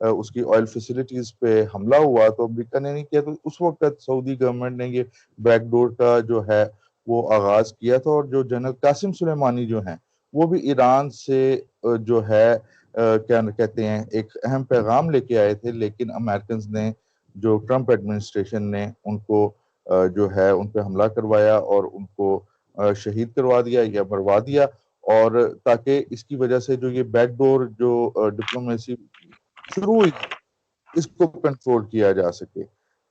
اس کی oil facilities پہ حملہ ہوا تو امریکہ نے نہیں کیا، تو اس وقت سعودی گورنمنٹ نے یہ بیک ڈور کا جو ہے وہ آغاز کیا تھا، اور جو جنرل قاسم سلیمانی جو ہیں وہ بھی ایران سے جو ہے کیا کہتے ہیں ایک اہم پیغام لے کے آئے تھے، لیکن امریکنز نے، جو ٹرمپ ایڈمنسٹریشن نے ان کو جو ہے ان پہ حملہ کروایا اور ان کو شہید کروا دیا یا مروا دیا، اور تاکہ اس کی وجہ سے جو یہ بیک ڈور جو ڈپلومیسی شروع ہوئی اس کو کنٹرول کیا جا سکے۔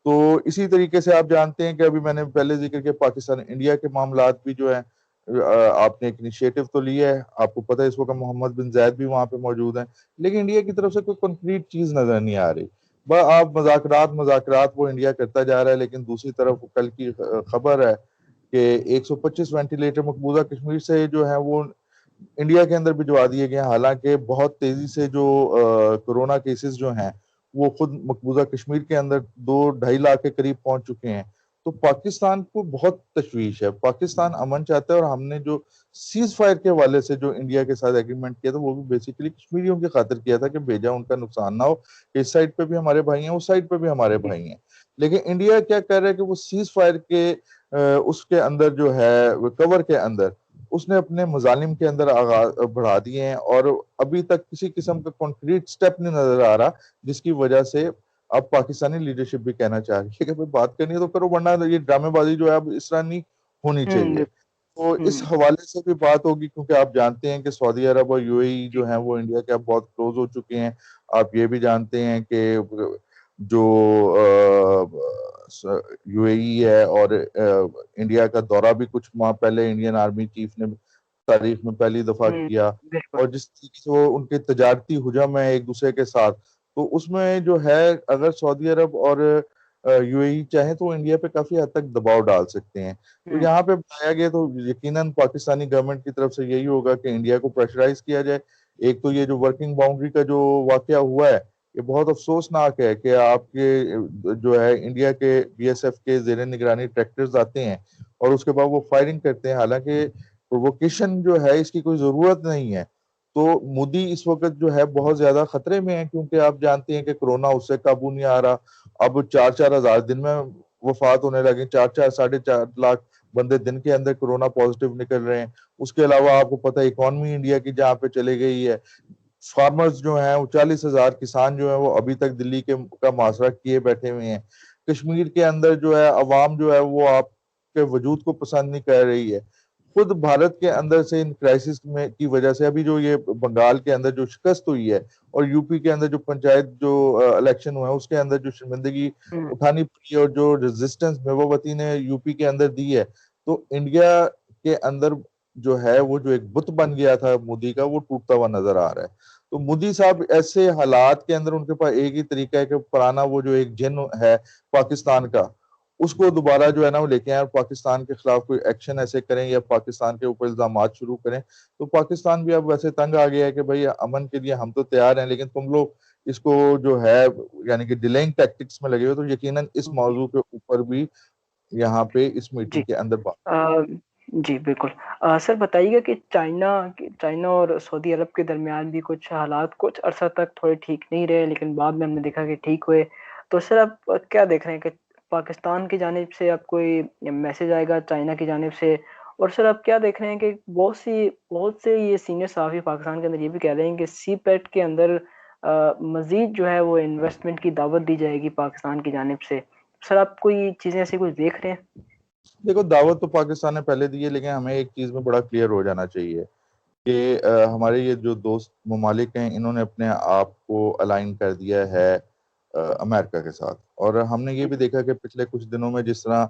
تو اسی طریقے سے آپ جانتے ہیں کہ ابھی میں نے پہلے ذکر کیا پاکستان انڈیا کے معاملات بھی جو ہیں آپ نے ایک انیشیٹو تو لیا ہے، آپ کو پتہ ہے اس وقت محمد بن زائد بھی وہاں پہ موجود ہیں، لیکن انڈیا کی طرف سے کوئی کنکریٹ چیز نظر نہیں آ رہی۔ آپ مذاکرات وہ انڈیا کرتا جا رہا ہے، لیکن دوسری طرف کل کی خبر ہے کہ 125 وینٹیلیٹر مقبوضہ کشمیر سے جو ہیں وہ انڈیا کے اندر بھجوا دیے گئے ہیں، حالانکہ بہت تیزی سے جو کرونا کیسز جو ہیں وہ خود مقبوضہ کشمیر کے اندر 2-2.5 لاکھ کے قریب پہنچ چکے ہیں۔ تو پاکستان کو بہت تشویش ہے، پاکستان امن چاہتا ہے، اور ہم نے جو سیز فائر کے حوالے سے جو انڈیا کے ساتھ ایگریمنٹ کیا تھا وہ بھی بیسیکلی کشمیریوں کی خاطر کیا تھا کہ بھیجا ان کا نقصان نہ ہو، کہ اس سائڈ پہ بھی ہمارے بھائی ہیں، اس سائڈ پہ بھی ہمارے بھائی ہیں۔ لیکن انڈیا کیا کر رہا ہے کہ وہ سیز فائر کے اس کے اندر جو ہے کور کے اندر اس نے اپنے مظالم کے اندر بڑھا دیے ہیں، اور ابھی تک کسی قسم کا کنکریٹ سٹیپ نہیں نظر آ رہا، جس کی وجہ سے اب پاکستانی لیڈرشپ بھی کہنا چاہ رہی ہے کہ بات کرنی ہے تو کرو، ورنہ یہ ڈرامے بازی جو ہے اب اس طرح نہیں ہونی چاہیے۔ تو اس حوالے سے بھی بات ہوگی، کیونکہ آپ جانتے ہیں کہ سعودی عرب اور یو اے ای جو ہیں وہ انڈیا کے اب بہت کلوز ہو چکے ہیں۔ آپ یہ بھی جانتے ہیں کہ جو یو اے ای ہے اور انڈیا کا دورہ بھی کچھ ماہ پہلے انڈین آرمی چیف نے تاریخ میں پہلی دفعہ کیا، اور جس طریقے سے وہ ان کے تجارتی حجم ہے ایک دوسرے کے ساتھ، تو اس میں جو ہے اگر سعودی عرب اور یو اے ای چاہیں تو انڈیا پہ کافی حد تک دباؤ ڈال سکتے ہیں۔ تو یہاں پہ بتایا گیا تو یقیناً پاکستانی گورنمنٹ کی طرف سے یہی ہوگا کہ انڈیا کو پریشرائز کیا جائے۔ ایک تو یہ جو ورکنگ باؤنڈری کا جو واقعہ ہوا ہے یہ بہت افسوسناک ہے کہ آپ کے جو ہے انڈیا کے بی ایس ایف کے زیر نگرانی ٹریکٹرز آتے ہیں اور اس کے بعد وہ فائرنگ کرتے ہیں، حالانکہ پرووکیشن جو ہے اس کی کوئی ضرورت نہیں ہے۔ تو مودی اس وقت جو ہے بہت زیادہ خطرے میں ہیں، کیونکہ آپ جانتے ہیں کہ کرونا اس سے قابو نہیں آ رہا، اب 4-4 ہزار دن میں وفات ہونے لگے، 4-4 لاکھ بندے دن کے اندر کرونا پازیٹیو نکل رہے ہیں۔ اس کے علاوہ آپ کو پتہ ہے اکانومی انڈیا کی جہاں پہ چلے گئی ہے، فارمرز جو ہیں وہ 40,000 کسان جو ہیں وہ ابھی تک دلی کا محاصرہ کیے بیٹھے ہوئے ہیں۔ کشمیر کے اندر جو ہے عوام جو ہے وہ آپ کے وجود کو پسند نہیں کر رہی ہے۔ خود بھارت کے اندر سے ان کرائسس میں کی وجہ سے ابھی جو یہ بنگال کے اندر جو شکست ہوئی ہے اور یو پی کے اندر جو پنچایت جو الیکشن ہوئے ہیں اس کے اندر جو شرمندگی اٹھانی پڑی اور جو ریزسٹنس میواوتی نے یو پی کے اندر دی ہے، تو انڈیا کے اندر جو ہے وہ جو ایک بت بن گیا تھا مودی کا وہ ٹوٹتا ہوا نظر آ رہا ہے۔ تو مودی صاحب ایسے حالات کے اندر ان کے پاس ایک ہی طریقہ ہے کہ پرانا وہ جو ایک جن ہے پاکستان کا اس کو دوبارہ جو ہے نا وہ لے کے آئیں اور پاکستان کے خلاف کوئی ایکشن ایسے کریں یا پاکستان کے اوپر الزامات شروع کریں۔ تو پاکستان بھی اب ویسے تنگ آ گیا ہے کہ بھئی امن کے لیے ہم تو تیار ہیں، لیکن تم لوگ اس کو جو ہے یعنی کہ ڈیلینگ ٹیکٹکس میں لگے ہوئے، تو یقیناً اس موضوع کے اوپر بھی یہاں پہ اس میٹنگ کے اندر بات جی بالکل۔ سر بتائیے گا کہ چائنا اور سعودی عرب کے درمیان بھی کچھ حالات کچھ عرصہ تک تھوڑے ٹھیک نہیں رہے، لیکن بعد میں ہم نے دیکھا کہ ٹھیک ہوئے۔ تو سر آپ کیا دیکھ رہے ہیں کہ پاکستان کی جانب سے اب کوئی میسج آئے گا چائنا کی جانب سے؟ اور سر آپ کیا دیکھ رہے ہیں کہ بہت سے یہ سینئر صحافی پاکستان کے اندر یہ بھی کہہ رہے ہیں کہ سی پیٹ کے اندر مزید جو ہے وہ انویسٹمنٹ کی دعوت دی جائے گی پاکستان کی جانب سے۔ سر آپ کوئی چیزیں ایسی کچھ دیکھ رہے ہیں؟ دیکھو دعوت تو پاکستان نے پہلے دی ہے، لیکن ہمیں ایک چیز میں بڑا کلیئر ہو جانا چاہیے کہ ہمارے یہ جو دوست ممالک ہیں انہوں نے اپنے آپ کو الائن کر دیا ہے امریکہ کے ساتھ، اور ہم نے یہ بھی دیکھا کہ پچھلے کچھ دنوں میں جس طرح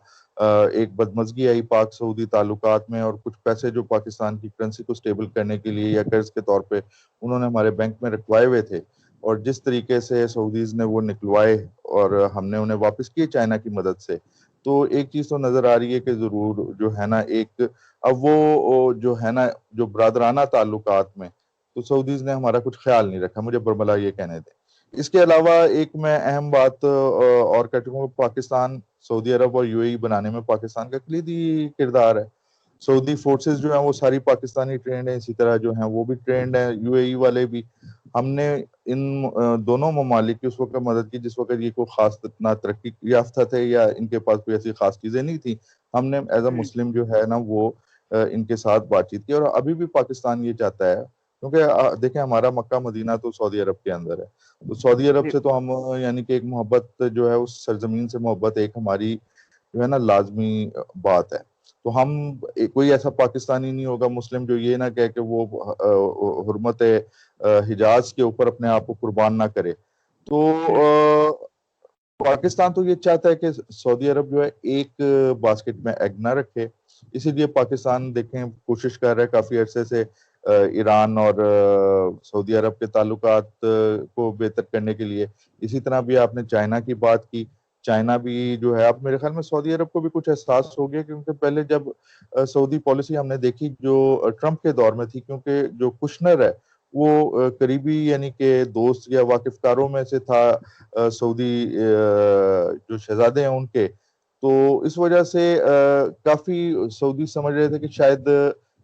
ایک بدمزگی آئی پاک سعودی تعلقات میں، اور کچھ پیسے جو پاکستان کی کرنسی کو سٹیبل کرنے کے لیے یا قرض کے طور پہ انہوں نے ہمارے بینک میں رکھوائے ہوئے تھے، اور جس طریقے سے سعودیز نے وہ نکلوائے اور ہم نے انہیں واپس کیے چائنا کی مدد سے، تو ایک چیز تو نظر آ رہی ہے کہ ضرور جو ہے نا ایک اب وہ جو ہے نا جو برادرانہ تعلقات میں تو سعودیز نے ہمارا کچھ خیال نہیں رکھا، مجھے برملا یہ کہنے دیں۔ اس کے علاوہ ایک میں اہم بات اور کہتا ہوں، پاکستان سعودی عرب اور یو اے ای بنانے میں پاکستان کا کلیدی کردار ہے۔ سعودی فورسز جو ہیں وہ ساری پاکستانی ٹرینڈ ہیں، اسی طرح جو ہیں وہ بھی ٹرینڈ ہیں، یو اے ای والے بھی. ہم نے ان دونوں ممالک کی اس وقت مدد کی جس وقت یہ کوئی خاص نہ ترقی یافتہ تھے یا ان کے پاس کوئی ایسی خاص چیزیں نہیں تھیں. ہم نے ایز اے مسلم جو ہے نا وہ ان کے ساتھ بات چیت کی، اور ابھی بھی پاکستان یہ چاہتا ہے، کیونکہ دیکھیں ہمارا مکہ مدینہ تو سعودی عرب کے اندر ہے، تو سعودی عرب سے تو ہم یعنی کہ ایک محبت جو ہے اس سرزمین سے محبت ایک ہماری جو ہے نا لازمی بات ہے. تو ہم کوئی ایسا پاکستانی نہیں ہوگا مسلم جو یہ نہ کہے کہ وہ حرمت حجاز کے اوپر اپنے آپ کو قربان نہ کرے. تو پاکستان تو یہ چاہتا ہے کہ سعودی عرب جو ہے ایک باسکٹ میں ایگ نہ رکھے، اسی لیے پاکستان دیکھیں کوشش کر رہا ہے کافی عرصے سے ایران اور سعودی عرب کے تعلقات کو بہتر کرنے کے لیے. اسی طرح بھی آپ نے چائنا کی بات کی، چائنا بھی جو ہے اب میرے خیال میں سعودی عرب کو بھی کچھ احساس ہو گیا، کیونکہ پہلے جب سعودی پالیسی ہم نے دیکھی جو ٹرمپ کے دور میں تھی، کیونکہ جو کشنر ہے وہ قریبی یعنی کہ دوست یا واقف کاروں میں سے تھا سعودی جو شہزادے ہیں ان کے، تو اس وجہ سے کافی سعودی سمجھ رہے تھے کہ شاید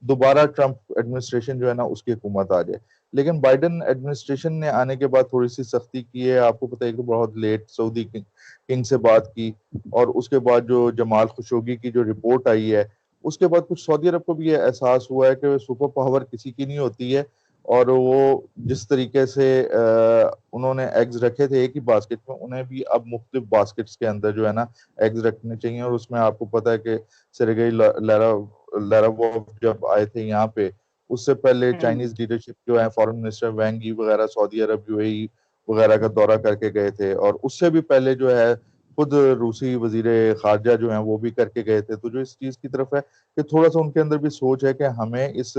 دوبارہ ٹرمپ ایڈمنسٹریشن جو ہے نا اس کی حکومت آ جائے. لیکن بائیڈن ایڈمنسٹریشن نے آنے کے بعد تھوڑی سی سختی کی ہے. آپ کو پتہ ہے کہ بہت لیٹ سعودی کنگ سے بات کی، اور اس کے بعد جو جمال خشوگی کی جو رپورٹ آئی ہے اس کے بعد کچھ سعودی عرب کو بھی یہ احساس ہوا ہے کہ سپر پاور کسی کی نہیں ہوتی ہے، اور وہ جس طریقے سے انہوں نے ایگز رکھے تھے ایک ہی باسکٹ میں، انہیں بھی اب مختلف باسکٹس کے اندر جو ہے نا ایگز رکھنے چاہیے. اور اس میں آپ کو پتہ ہے کہ سرگئی لاروف جب آئے تھے یہاں پہ، اس سے پہلے چائنیز لیڈرشپ جو ہے فارن منسٹر وینگ ای وغیرہ سعودی عرب یو اے ای وغیرہ کا دورہ کر کے گئے تھے، اور اس سے بھی پہلے جو ہے خود روسی وزیر خارجہ جو ہیں وہ بھی کر کے گئے تھے. تو جو اس چیز کی طرف ہے کہ تھوڑا سا ان کے اندر بھی سوچ ہے کہ ہمیں اس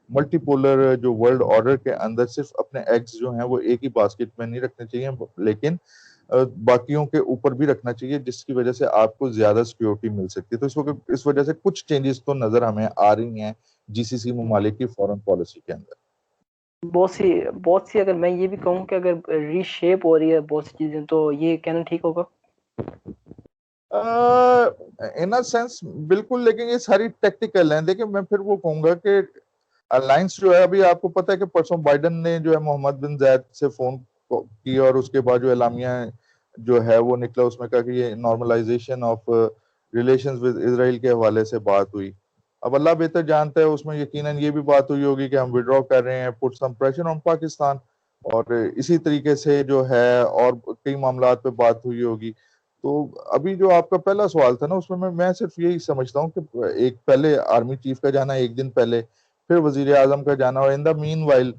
ملٹی پولر جو ورلڈ آرڈر کے اندر صرف اپنے ایگز جو ہیں وہ ایک ہی باسکٹ میں نہیں رکھنے چاہیے، لیکن باقیوں کے اوپر بھی رکھنا چاہیے، جس کی وجہ سے آپ کو زیادہ سیکیورٹی مل سکتی ہے. تو اس وجہ سے کچھ چینجز تو نظر ہمیں آ رہی ہیں جی سی سی ممالک کی فورن پالیسی کے اندر. بہت سی اگر میں یہ بھی کہوں کہ اگر ری شیپ ہو رہی ہے بہت سی چیزیں، تو یہ کہنا ٹھیک ہوگا ان سینس بالکل، لیکن یہ ساری ٹیکٹیکل ہیں. دیکھیں میں پھر وہ کہوں گا کہ الائنس جو ہے ابھی آپ کو پتہ ہے کہ پرسوں بائیڈن نے جو ہے محمد بن زائد سے فون کی، اور اس کے بعد جو اعلامیہ جو ہے وہ نکلا، اس میں کہا کہ یہ نارملائزیشن آف ریلیشنز ود اسرائیل کے حوالے سے بات ہوئی. اب اللہ بہتر جانتا ہے اس میں یقیناً یہ بھی بات ہوئی ہوگی کہ ہم وڈرا کر رہے ہیں، پٹ سم پریشر آن پاکستان، اور اسی طریقے سے جو ہے اور کئی معاملات پہ بات ہوئی ہوگی. تو ابھی جو آپ کا پہلا سوال تھا نا اس میں میں صرف یہی سمجھتا ہوں کہ ایک پہلے آرمی چیف کا جانا ایک دن پہلے، پھر وزیر اعظم کا جانا، اور ان دا مین وائل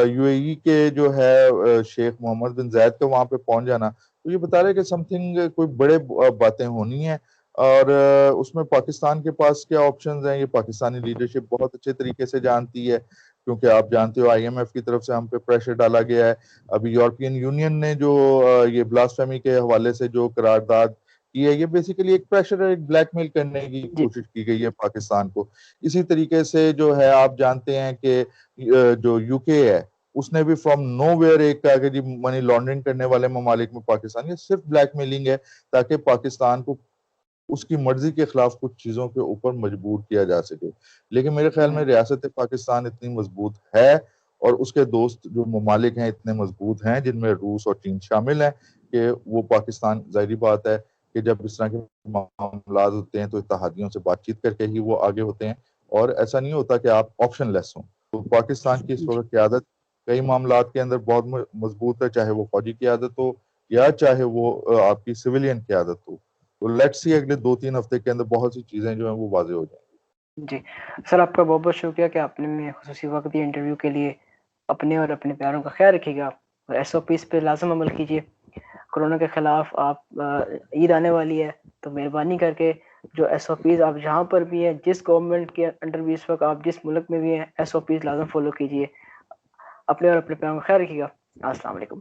یو اے ای کے جو ہے شیخ محمد بن زائد کا وہاں پہ پہنچ جانا، تو یہ بتا رہے کہ سم تھنگ کوئی بڑے باتیں ہونی ہیں. اور اس میں پاکستان کے پاس کیا آپشنز ہیں یہ پاکستانی لیڈرشپ بہت اچھے طریقے سے جانتی ہے، کیونکہ آپ جانتے ہو آئی ایم ایف کی طرف سے ہم پہ پریشر ڈالا گیا ہے. ابھی یورپین یونین نے جو یہ بلاسفیمی کے حوالے سے جو قرارداد کی ہے، یہ بیسیکلی ایک پریشر ایک بلیک میل کرنے کی کوشش کی گئی ہے پاکستان کو. اسی طریقے سے جو ہے آپ جانتے ہیں کہ جو یو کے ہے اس نے بھی فرام نو ویئر ایک کہا کہ جی منی لانڈرنگ کرنے والے ممالک میں پاکستان، یہ صرف بلیک میلنگ ہے تاکہ پاکستان کو اس کی مرضی کے خلاف کچھ چیزوں کے اوپر مجبور کیا جا سکے. لیکن میرے خیال میں ریاست پاکستان اتنی مضبوط ہے اور اس کے دوست جو ممالک ہیں اتنے مضبوط ہیں جن میں روس اور چین شامل ہیں کہ وہ پاکستان ظاہری بات ہے کہ جب اس طرح کے معاملات ہوتے ہیں تو اتحادیوں سے بات چیت کر کے ہی وہ آگے ہوتے ہیں، اور ایسا نہیں ہوتا کہ آپ آپشن لیس ہوں. تو پاکستان کی اس وقت قیادت کئی معاملات کے اندر بہت مضبوط ہے، چاہے وہ فوجی قیادت ہو یا چاہے وہ آپ کی سویلین قیادت ہو. تو لیٹس سی اگلے 2-3 ہفتے کے اندر بہت سی چیزیں جو ہیں وہ واضح ہو جائیں گی. جی سر، آپ کا بہت بہت شکریہ کہ آپ نے خصوصی وقت دیا انٹرویو کے لیے. اپنے اور اپنے پیاروں کا خیال رکھیے گا، اور ایس او پیز پہ لازم عمل کیجیے. کورونا کے خلاف آپ عید آنے والی ہے، تو مہربانی کر کے جو ایس او پیز آپ جہاں پر بھی ہیں، جس گورنمنٹ کے انڈر بھی اس وقت آپ جس ملک میں بھی ہیں، ایس او پیز لازم فالو کیجیے. اپنے اور اپنے پیاروں کا خیال رکھیے گا. السلام علیکم.